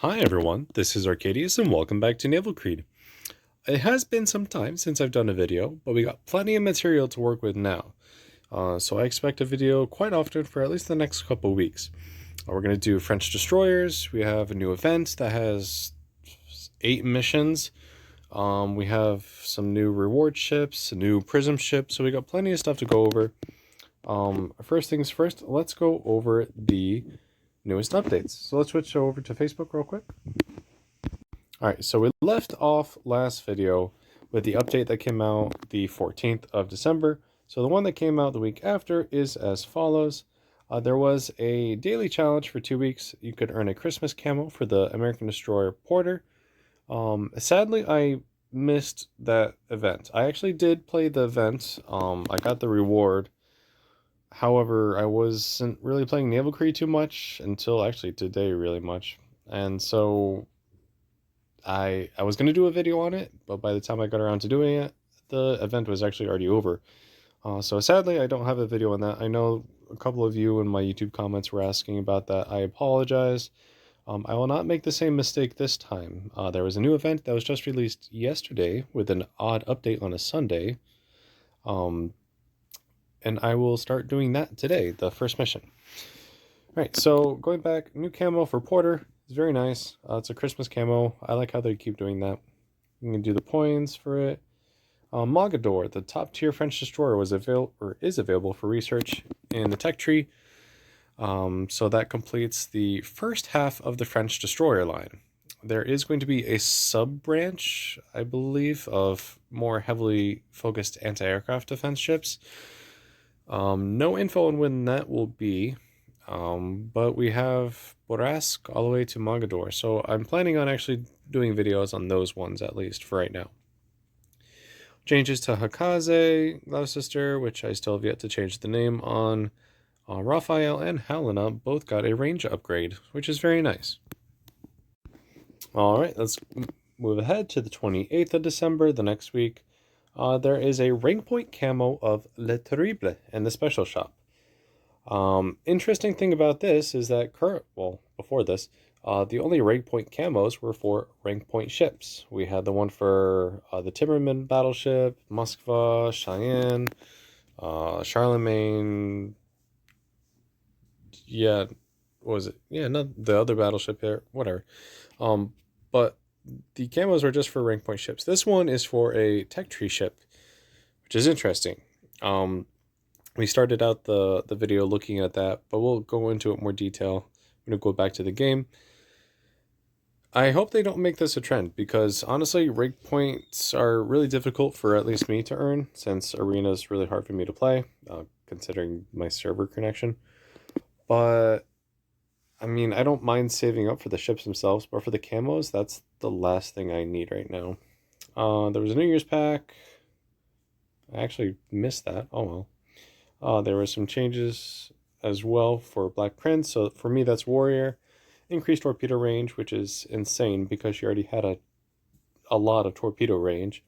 Hi everyone, this is Arcadius and welcome back to Naval Creed. It has been some time since I've done a video, but we got plenty of material to work with now. So I expect a video quite often for at least the next couple of weeks. We're going to do French destroyers. We have a new event that has 8 missions. We have some new reward ships, a new prism ship, so we got plenty of stuff to go over. First things first, let's go over the newest updates. So let's switch over to Facebook real quick. Alright, so we left off last video with the update that came out the 14th of December. So the one that came out the week after is as follows. There was a daily challenge for 2 weeks. You could earn a Christmas camo for the American Destroyer Porter. Sadly, I missed that event. I actually did play the event. I got the reward. However, I wasn't really playing Naval Creed too much until actually today really much. And so I was going to do a video on it, but by the time I got around to doing it, the event was actually already over. So sadly, I don't have a video on that. I know a couple of you in my YouTube comments were asking about that. I apologize. I will not make the same mistake this time. There was a new event that was just released yesterday with an odd update on a Sunday. And I will start doing that today, the first mission. All right, so going back, new camo for Porter. It's very nice. It's a Christmas camo. I like how they keep doing that. You can do the points for it. Mogador, the top tier French destroyer, is available for research in the tech tree. So that completes the first half of the French destroyer line. There is going to be a sub-branch, I believe, of more heavily focused anti-aircraft defense ships. No info on when that will be, but we have Borask all the way to Mogador, so I'm planning on actually doing videos on those ones at least for right now. Changes to Hakaze, Gloucester, which I still have yet to change the name on. Raphael and Helena both got a range upgrade, which is very nice. Alright, let's move ahead to the 28th of December, the next week. There is a rank point camo of Le Terrible in the special shop. Interesting thing about this is that before this, the only rank point camos were for rank point ships. We had the one for the Timmerman battleship, Moskva, Cheyenne, Charlemagne. Yeah, what was it? Yeah, not the other battleship here. Whatever. But the camos were just for rank point ships. This one is for a tech tree ship, which is interesting. We started out the video looking at that, but we'll go into it more detail. I'm going to go back to the game. I hope they don't make this a trend, because honestly, rank points are really difficult for at least me to earn, since Arena is really hard for me to play, considering my server connection. But I mean, I don't mind saving up for the ships themselves, but for the camos, that's the last thing I need right now. There was a New Year's pack. I actually missed that. Oh well. There were some changes as well for Black Prince. So for me, that's Warrior. Increased torpedo range, which is insane because she already had a lot of torpedo range.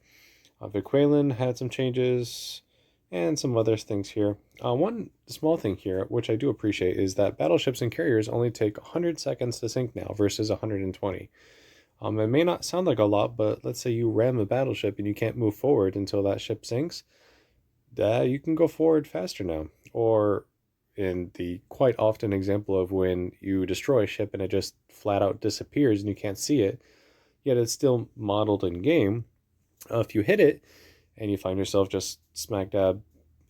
Viquelin had some changes and some other things here. One small thing here, which I do appreciate, is that battleships and carriers only take 100 seconds to sink now versus 120. It may not sound like a lot, but let's say you ram a battleship and you can't move forward until that ship sinks. You can go forward faster now. Or in the quite often example of when you destroy a ship and it just flat out disappears and you can't see it, yet it's still modeled in game. If you hit it and you find yourself just smack dab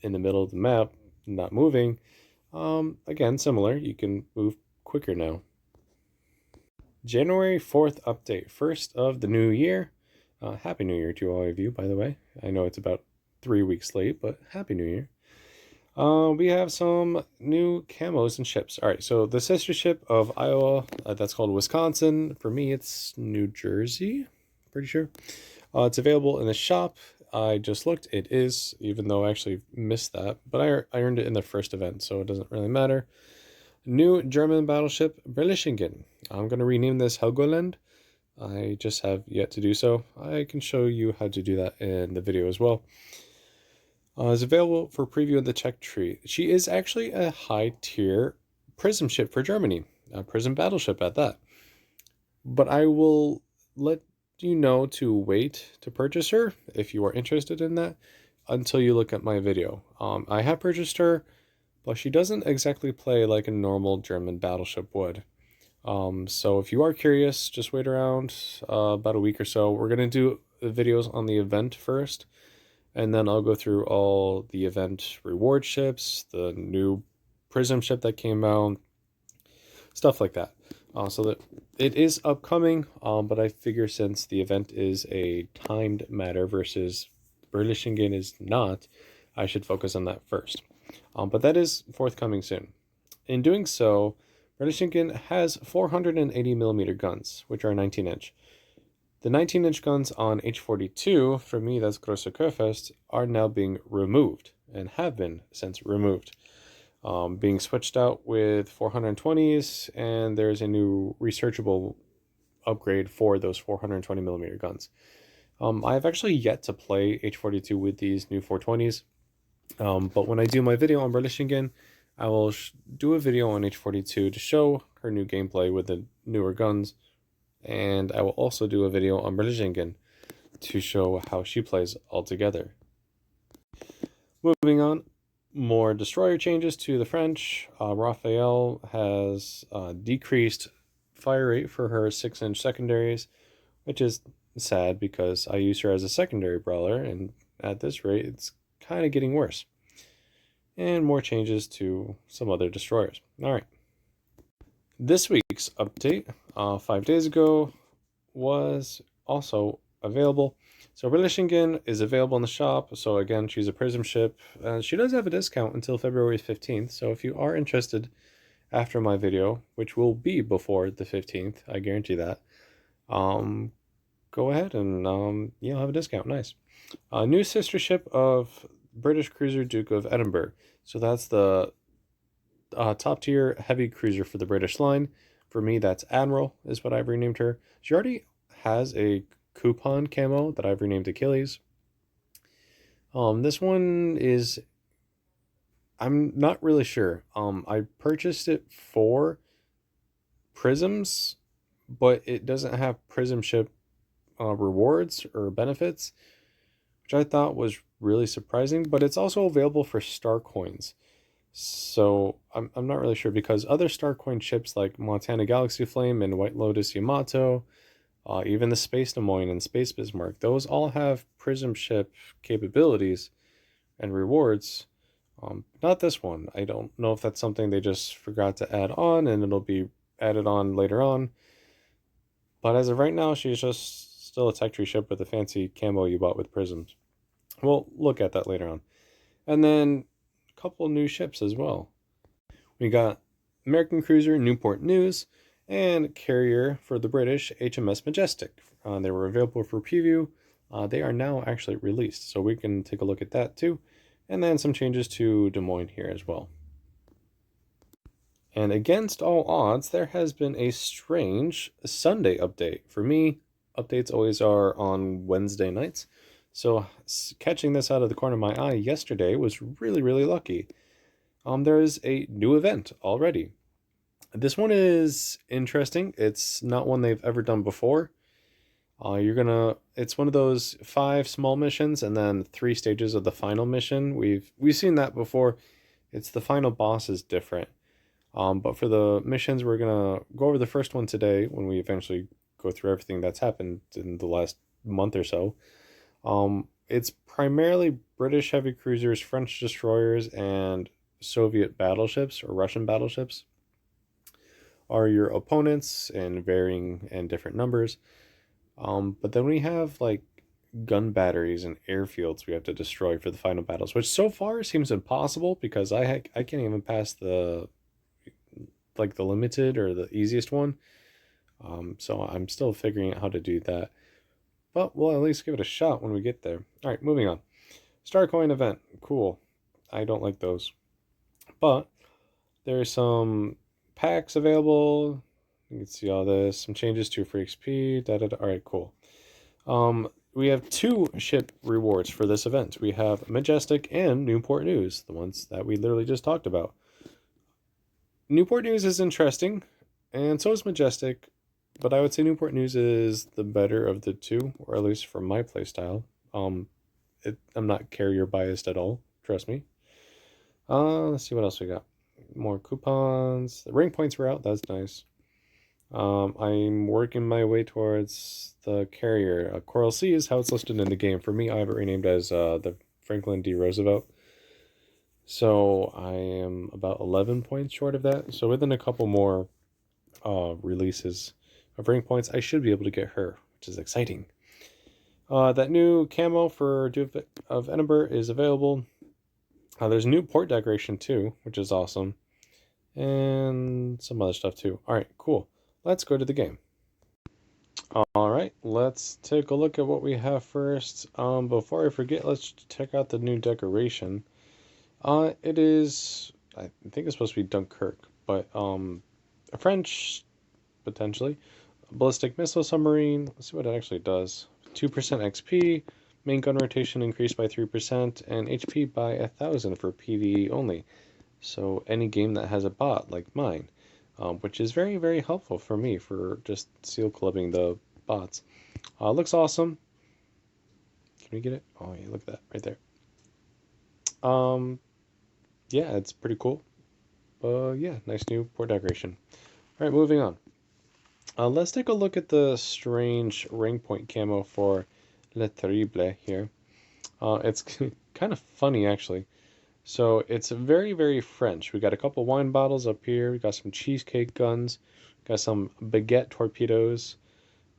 in the middle of the map, not moving, again, similar, you can move quicker now. January 4th update, first of the new year. Happy New Year to all of you, by the way. I know it's about 3 weeks late, but Happy New Year. We have some new camos and ships. All right, so the sister ship of Iowa, that's called Wisconsin. For me, it's New Jersey, pretty sure. It's available in the shop. I just looked. It is, even though I actually missed that. But I earned it in the first event, so it doesn't really matter. New German battleship, Berlichingen. I'm going to rename this Helgoland. I just have yet to do so. I can show you how to do that in the video as well. Is available for preview in the tech tree. She is actually a high tier prism ship for Germany. A prism battleship at that. But I will let you know to wait to purchase her if you are interested in that until you look at my video. I have purchased her, but she doesn't exactly play like a normal German battleship would. So if you are curious, just wait around about a week or so. We're gonna do the videos on the event first, and then I'll go through all the event reward ships, the new prism ship that came out, stuff like that. So that it is upcoming, but I figure since the event is a timed matter versus Berlichingen is not, I should focus on that first. But that is forthcoming soon. In doing so, Berlichingen has 480 millimeter guns, which are 19-inch. The 19-inch guns on H-42, for me that's Grosse Kurfürst, are now being removed, and have been since removed. Being switched out with 420s, and there's a new researchable upgrade for those 420 millimeter guns. I've actually yet to play H-42 with these new 420s, but when I do my video on Berlichingen, I will do a video on H-42 to show her new gameplay with the newer guns, and I will also do a video on Berlichingen to show how she plays altogether. Moving on, more destroyer changes to the French. Raphael has decreased fire rate for her 6-inch secondaries, which is sad because I use her as a secondary brawler, and at this rate, it's kind of getting worse. And more changes to some other destroyers. All right. This week's update, 5 days ago, was also available. So Berlichingen is available in the shop. So again, she's a prism ship. She does have a discount until February 15th. So if you are interested after my video, which will be before the 15th, I guarantee that, go ahead and you'll have a discount. Nice. A new sister ship of British cruiser Duke of Edinburgh. So that's the top tier heavy cruiser for the British line. For me, that's Admiral is what I've renamed her. She already has a coupon camo that I've renamed Achilles. This one is, I'm not really sure. I purchased it for prisms, but it doesn't have prism ship rewards or benefits, which I thought was really surprising, but it's also available for star coins. So I'm not really sure because other star coin ships like Montana Galaxy Flame and White Lotus Yamato, even the Space Des Moines and Space Bismarck, those all have prism ship capabilities and rewards. Not this one. I don't know if that's something they just forgot to add on and it'll be added on later on. But as of right now, she's just still a tech tree ship with a fancy camo you bought with prisms. We'll look at that later on. And then a couple new ships as well. We got American cruiser Newport News and carrier for the British HMS Majestic. They were available for preview. They are now actually released, so we can take a look at that too. And then some changes to Des Moines here as well. And against all odds, there has been a strange Sunday update. For me, updates always are on Wednesday nights. So catching this out of the corner of my eye yesterday was really, really lucky. There is a new event already. This one is interesting. It's not one they've ever done before. It's one of those 5 small missions and then 3 stages of the final mission. We've seen that before. It's the final boss is different. But for the missions, we're gonna go over the first one today when we eventually go through everything that's happened in the last month or so. It's primarily British heavy cruisers, French destroyers, and Soviet battleships or Russian battleships are your opponents in varying and different numbers. But then we have like gun batteries and airfields we have to destroy for the final battles, which so far seems impossible because I can't even pass the limited or the easiest one. So I'm still figuring out how to do that. But we'll at least give it a shot when we get there. All right, moving on. Star coin event. Cool. I don't like those. But there's some packs available. You can see all this. Some changes to free XP. All right, cool. We have 2 ship rewards for this event. We have Majestic and Newport News, the ones that we literally just talked about. Newport News is interesting, and so is Majestic. But I would say Newport News is the better of the two, or at least for my playstyle. I'm not carrier biased at all. Trust me. Let's see what else we got. More coupons. The ring points were out. That's nice. I'm working my way towards the carrier. Coral Sea is how it's listed in the game. For me, I have it renamed as the Franklin D. Roosevelt. So I am about 11 points short of that. So within a couple more releases of ring points, I should be able to get her, which is exciting. That new camo for Duke of Edinburgh is available. There's a new port decoration too, which is awesome. And some other stuff too. Alright, cool. Let's go to the game. Alright, let's take a look at what we have first. Before I forget, let's check out the new decoration. It is, I think it's supposed to be Dunkirk, but a French, potentially, ballistic missile submarine. Let's see what it actually does. 2% XP, main gun rotation increased by 3%, and HP by 1,000 for PvE only. So any game that has a bot like mine, which is very, very helpful for me for just seal clubbing the bots. Looks awesome. Can we get it? Oh, yeah, look at that right there. Yeah, it's pretty cool. Yeah, nice new port decoration. All right, moving on. Let's take a look at the strange ring point camo for Le Terrible here. It's kind of funny, actually. So it's very, very French. We got a couple wine bottles up here. We got some cheesecake guns. Got some baguette torpedoes.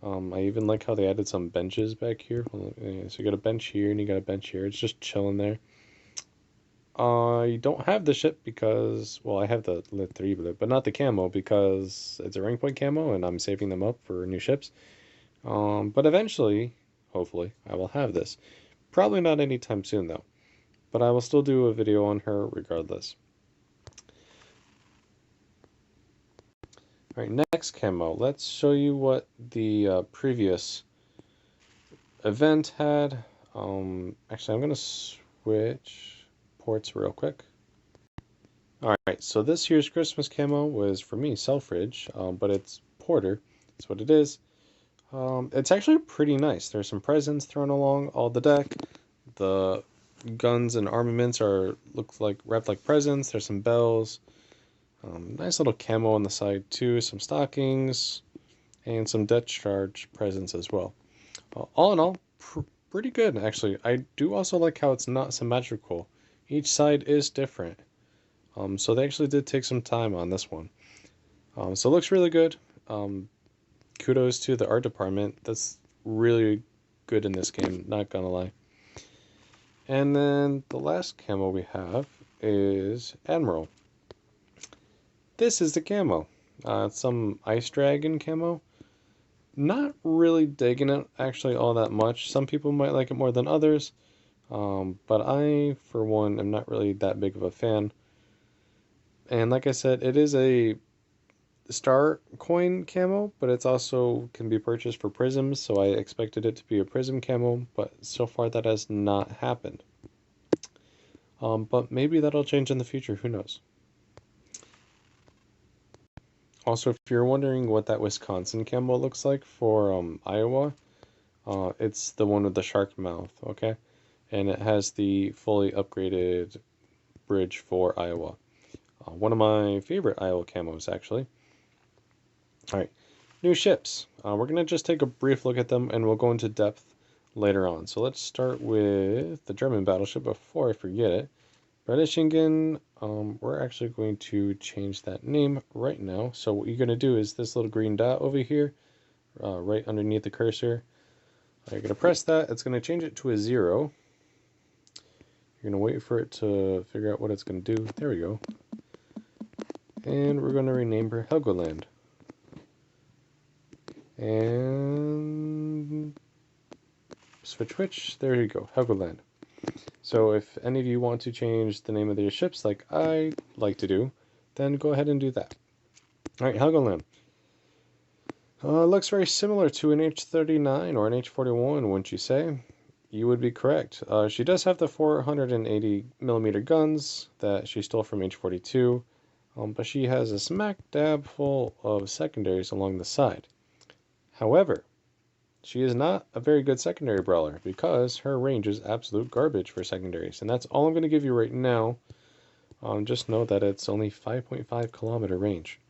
I even like how they added some benches back here. So you got a bench here and you got a bench here. It's just chilling there. I don't have the ship because, well, I have the Le Terrible, but not the camo because it's a rank point camo and I'm saving them up for new ships. But eventually, hopefully, I will have this. Probably not anytime soon though, but I will still do a video on her regardless. Alright, next camo. Let's show you what the previous event had. Actually, I'm going to switch ports real quick. Alright, so this year's Christmas camo was, for me, Selfridge, but it's Porter. That's what it is. It's actually pretty nice. There's some presents thrown along all the deck. The guns and armaments look like wrapped like presents. There's some bells. Nice little camo on the side too. Some stockings and some discharge presents as well. All in all, pretty good actually. I do also like how it's not symmetrical. Each side is different. So they actually did take some time on this one. So it looks really good. Kudos to the art department. That's really good in this game, not gonna lie. And then the last camo we have is Admiral. This is the camo. Some Ice Dragon camo. Not really digging it actually all that much. Some people might like it more than others. But I, for one, am not really that big of a fan. And like I said, it is a star coin camo, but it's also can be purchased for prisms, so I expected it to be a prism camo, but so far that has not happened. But maybe that'll change in the future, who knows. Also, if you're wondering what that Wisconsin camo looks like for Iowa, it's the one with the shark mouth, okay? And it has the fully upgraded bridge for Iowa. One of my favorite Iowa camos, actually. Alright, new ships. We're going to just take a brief look at them and we'll go into depth later on. So let's start with the German battleship before I forget it. Bredishingen, we're actually going to change that name right now. So what you're going to do is this little green dot over here, right underneath the cursor. You're going to press that. It's going to change it to a 0. You're going to wait for it to figure out what it's going to do. There we go. And we're going to rename her Helgoland. And switch, there you go, Helgoland. So if any of you want to change the name of your ships like I like to do, then go ahead and do that. Alright, Helgoland. Looks very similar to an H-39 or an H-41, wouldn't you say? You would be correct. She does have the 480mm guns that she stole from H-42, but she has a smack dab full of secondaries along the side. However, she is not a very good secondary brawler because her range is absolute garbage for secondaries. And that's all I'm going to give you right now. Just know that it's only 5.5 kilometer range.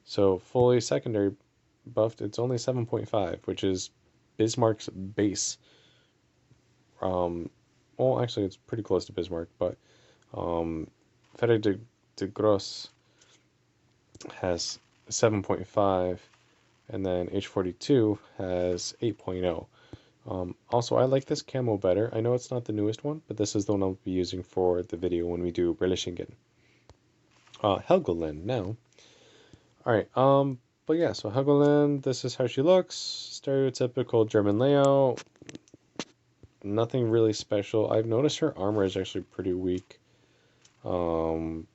So fully secondary buffed, it's only 7.5, which is Bismarck's base. Well, actually, it's pretty close to Bismarck, but Ferre de Gros has 7.5, and then H42 has 8.0. Also, I like this camo better. I know it's not the newest one, but this is the one I'll be using for the video when we do Berlichingen. Helgoland now. Alright, but yeah, so Helgoland, this is how she looks. Stereotypical German layout. Nothing really special. I've noticed her armor is actually pretty weak.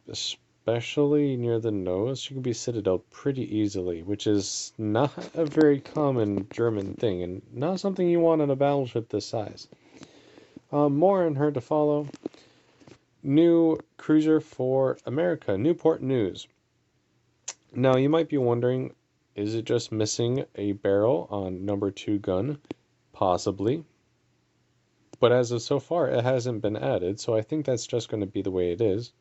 Especially near the nose, she can be citadeled pretty easily, which is not a very common German thing, and not something you want on a battleship this size. More on her to follow. New cruiser for America, Newport News. Now, you might be wondering, is it just missing a barrel on number 2 gun? Possibly. But as of so far, it hasn't been added, so I think that's just going to be the way it is.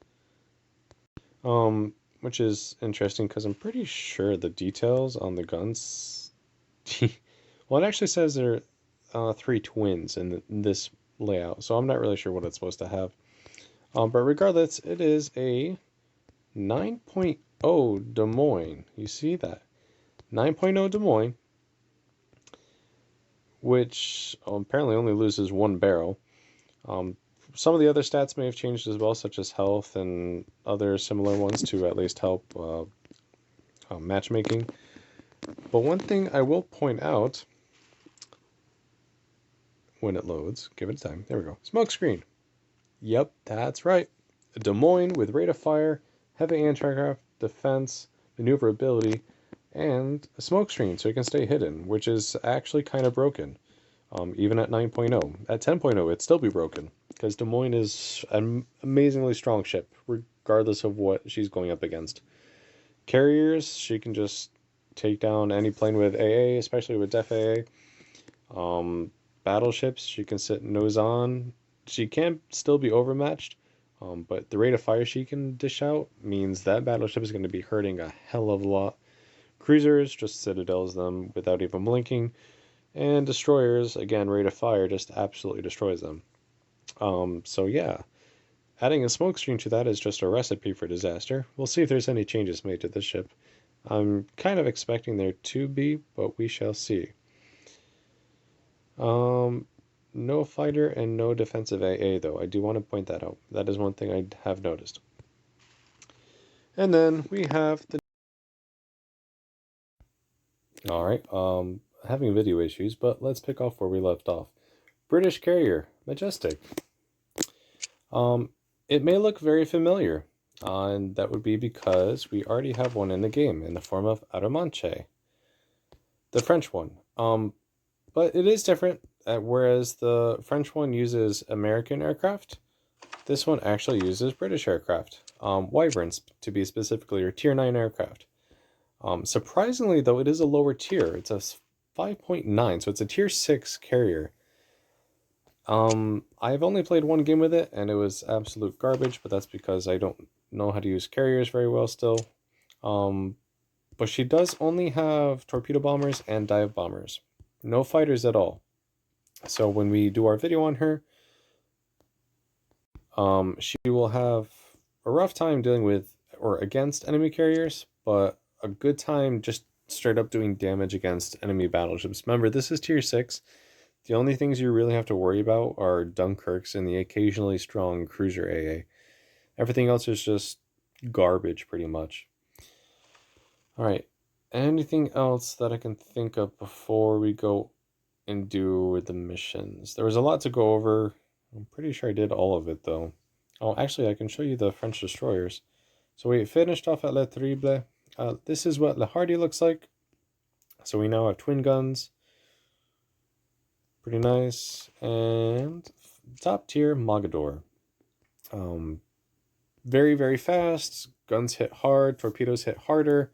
Which is interesting because I'm pretty sure the details on the guns. Well, it actually says there are 3 twins in this layout, so I'm not really sure what it's supposed to have. But regardless, it is a 9.0 Des Moines. You see that? 9.0 Des Moines, which apparently only loses 1 barrel. Some of the other stats may have changed as well, such as health and other similar ones to at least help matchmaking. But one thing I will point out when it loads, give it time. There we go. Smoke screen. Yep, that's right. A Des Moines with rate of fire, heavy anti-aircraft defense, maneuverability, and a smoke screen so you can stay hidden, which is actually kind of broken. Even at 9.0. At 10.0, it'd still be broken, because Des Moines is an amazingly strong ship, regardless of what she's going up against. Carriers, she can just take down any plane with AA, especially with Def AA. Battleships, she can sit nose on. She can still be overmatched, but the rate of fire she can dish out means that battleship is going to be hurting a hell of a lot. Cruisers, just citadels them without even blinking. And destroyers, again, rate of fire just absolutely destroys them. So yeah, adding a smoke screen to that is just a recipe for disaster. We'll see if there's any changes made to this ship. I'm kind of expecting there to be, but we shall see. No fighter and no defensive AA though. I do want to point that out. That is one thing I have noticed. And then we have the... Alright, having video issues, but let's pick off where we left off. British carrier, Majestic. It may look very familiar, and that would be because we already have one in the game in the form of Aramanche, the French one. But it is different. Whereas the French one uses American aircraft, this one actually uses British aircraft, Wyverns to be specifically, or Tier 9 aircraft. Surprisingly, though, it is a lower tier. It's a 5.9, so it's a Tier 6 carrier. I've only played 1 game with it, and it was absolute garbage, but that's because I don't know how to use carriers very well still. But she does only have torpedo bombers and dive bombers. No fighters at all. So when we do our video on her, she will have a rough time dealing with or against enemy carriers, but a good time just straight up doing damage against enemy battleships. Remember, this is Tier 6. The only things you really have to worry about are Dunkirks and the occasionally strong cruiser AA. Everything else is just garbage, pretty much. Alright, anything else that I can think of before we go and do the missions? There was a lot to go over. I'm pretty sure I did all of it, though. Oh, actually, I can show you the French destroyers. So we finished off at Le Terrible. This is what Le Hardy looks like. So we now have twin guns. Pretty nice. And top tier, Mogador. Very, very fast. Guns hit hard. Torpedoes hit harder.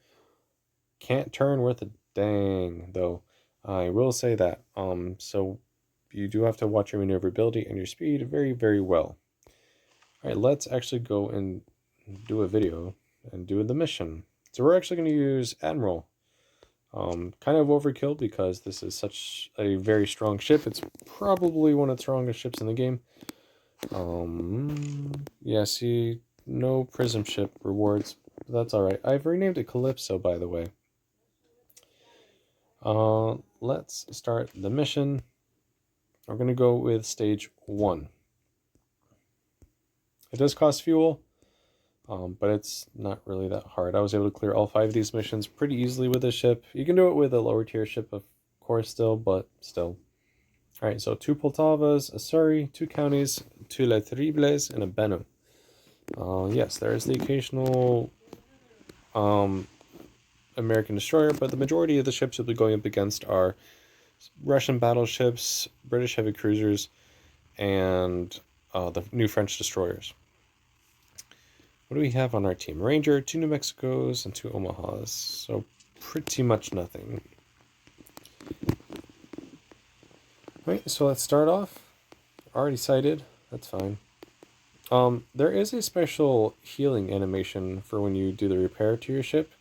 Can't turn worth a dang, though. I will say that. So you do have to watch your maneuverability and your speed very, very well. All right, let's actually go and do a video and do the mission. So we're actually going to use Admiral. Kind of overkill because this is such a very strong ship. It's probably one of the strongest ships in the game. Yeah, see, no prism ship rewards. But that's alright. I've renamed it Calypso, by the way. Let's start the mission. We're going to go with stage 1. It does cost fuel, but it's not really that hard. I was able to clear all 5 of these missions pretty easily with this ship. You can do it with a lower tier ship, of course, still, but still. Alright, so 2 Poltavas, a Surrey, 2 counties, 2 Le Terribles, and a Benham. Yes, there is the occasional American destroyer, but the majority of the ships you'll be going up against are Russian battleships, British heavy cruisers, and the new French destroyers. What do we have on our team? Ranger, 2 New Mexicos, and 2 Omahas. So pretty much nothing. Alright, so let's start off. Already sighted. That's fine. There is a special healing animation for when you do the repair to your ship.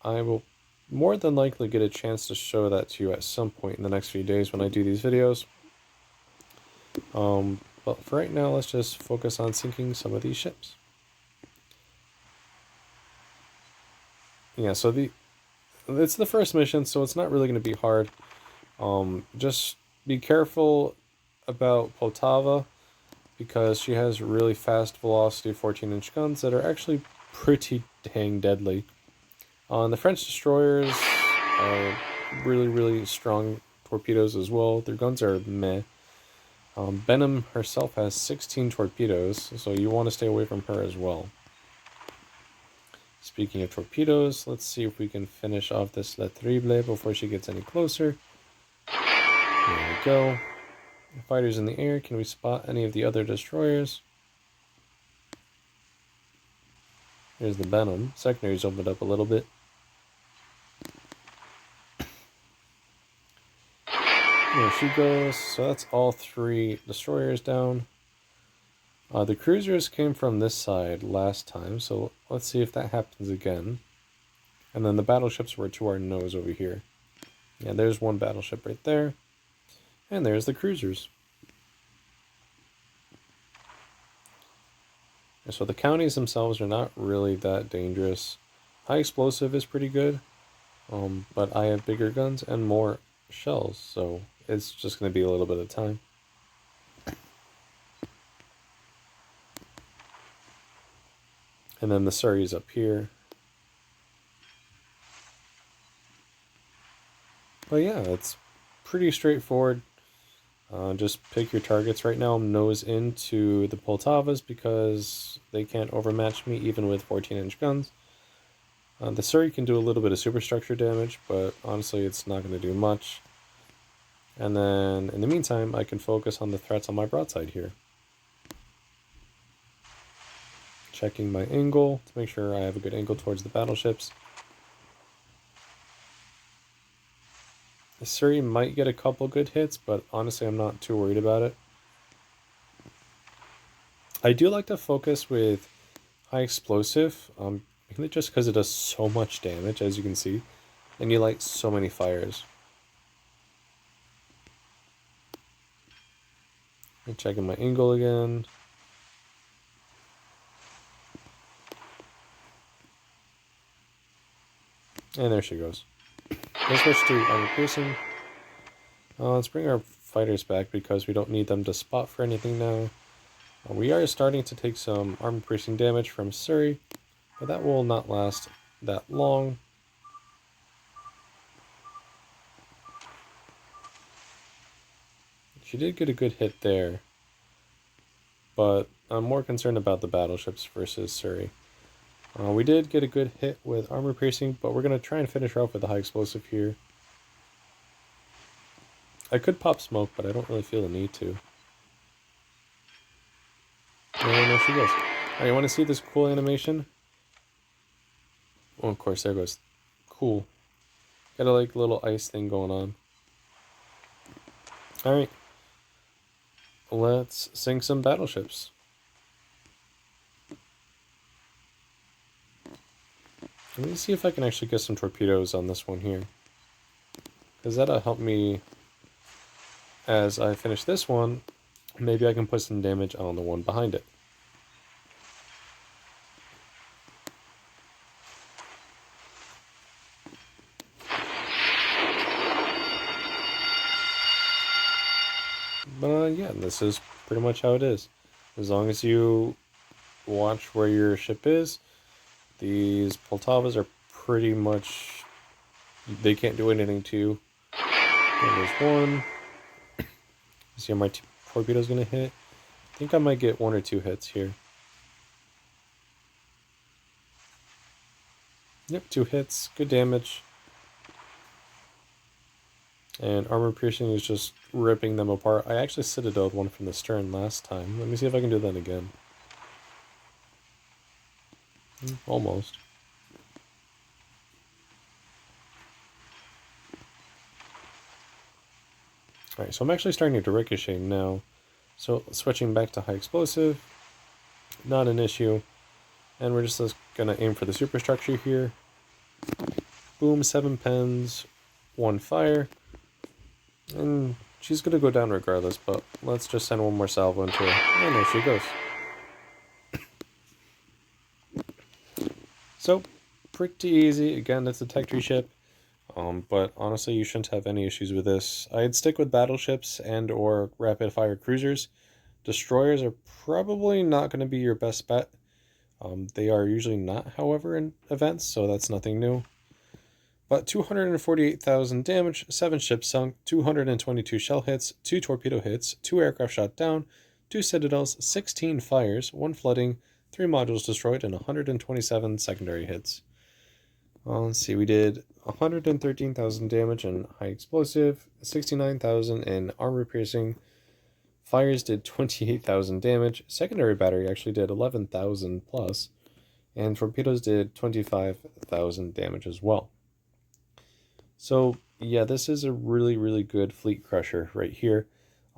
I will more than likely get a chance to show that to you at some point in the next few days when I do these videos. But for right now, let's just focus on sinking some of these ships. Yeah, so it's the first mission, so it's not really going to be hard. Just be careful about Poltava, because she has really fast velocity 14-inch guns that are actually pretty dang deadly. The French destroyers are really, really strong torpedoes as well. Their guns are meh. Benham herself has 16 torpedoes, so you want to stay away from her as well. Speaking of torpedoes, let's see if we can finish off this Le Terrible before she gets any closer. There we go. Fighters in the air, can we spot any of the other destroyers? Here's the Benham. Secondaries opened up a little bit. There she goes. So that's all 3 destroyers down. The cruisers came from this side last time, so let's see if that happens again. And then the battleships were to our nose over here. Yeah, there's one battleship right there. And there's the cruisers. And so the counties themselves are not really that dangerous. High explosive is pretty good, but I have bigger guns and more shells, so it's just going to be a little bit of time. And then the Surrey's up here. But yeah, it's pretty straightforward. Just pick your targets. Right now I'm nose into the Poltavas because they can't overmatch me even with 14-inch guns. The Surrey can do a little bit of superstructure damage, but honestly it's not going to do much. And then in the meantime I can focus on the threats on my broadside here. Checking my angle to make sure I have a good angle towards the battleships. The Surrey might get a couple good hits, but honestly I'm not too worried about it. I do like to focus with high explosive, mainly just because it does so much damage, as you can see, and you light so many fires. I'm checking my angle again. And there she goes. Let's switch to armor piercing. Let's bring our fighters back because we don't need them to spot for anything now. We are starting to take some armor piercing damage from Surrey, but that will not last that long. She did get a good hit there, but I'm more concerned about the battleships versus Surrey. We did get a good hit with armor piercing, but we're going to try and finish her off with a high explosive here. I could pop smoke, but I don't really feel the need to. And there she goes. Alright, you want to see this cool animation? Oh, of course, there goes. Cool. Got a little ice thing going on. Alright, let's sink some battleships. Let me see if I can actually get some torpedoes on this one here, because that'll help me as I finish this one. Maybe I can put some damage on the one behind it. But yeah, this is pretty much how it is. As long as you watch where your ship is, these Poltavas are pretty much, they can't do anything to you. There's one. See how my torpedo's gonna hit? I think I might get 1 or 2 hits here. Yep, 2 hits, good damage. And armor piercing is just ripping them apart. I actually citadeled one from the stern last time. Let me see if I can do that again. Almost. Alright, so I'm actually starting to ricochet now. So switching back to high explosive, not an issue. And we're just gonna aim for the superstructure here. Boom, 7 pens, 1 fire. And she's gonna go down regardless, but let's just send one more salvo into her. And there she goes. So, pretty easy. Again, it's a tech tree ship. But honestly, you shouldn't have any issues with this. I'd stick with battleships and or rapid fire cruisers. Destroyers are probably not going to be your best bet. They are usually not, however, in events, so that's nothing new. But 248,000 damage, 7 ships sunk, 222 shell hits, 2 torpedo hits, 2 aircraft shot down, 2 citadels, 16 fires, 1 flooding, 3 modules destroyed, and 127 secondary hits. Let's see, we did 113,000 damage in high explosive, 69,000 in armor piercing. Fires did 28,000 damage. Secondary battery actually did 11,000 plus. And torpedoes did 25,000 damage as well. So yeah, this is a really, really good fleet crusher right here.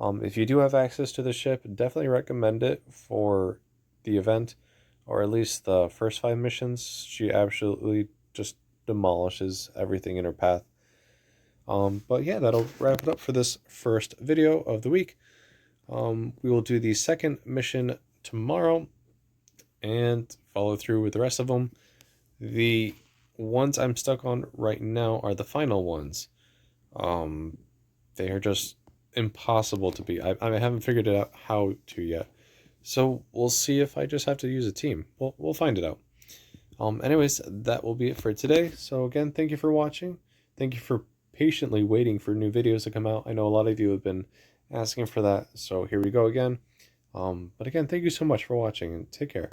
If you do have access to the ship, definitely recommend it for the event, or at least the first 5 missions. She absolutely just demolishes everything in her path. But yeah, that'll wrap it up for this first video of the week. We will do the second mission tomorrow and follow through with the rest of them. The ones I'm stuck on right now are the final ones. They are just impossible to beat. I haven't figured it out how to yet. So we'll see if I just have to use a team. We'll find it out. Anyways, that will be it for today. So again, thank you for watching. Thank you for patiently waiting for new videos to come out. I know a lot of you have been asking for that, so here we go again. But again, thank you so much for watching, and take care.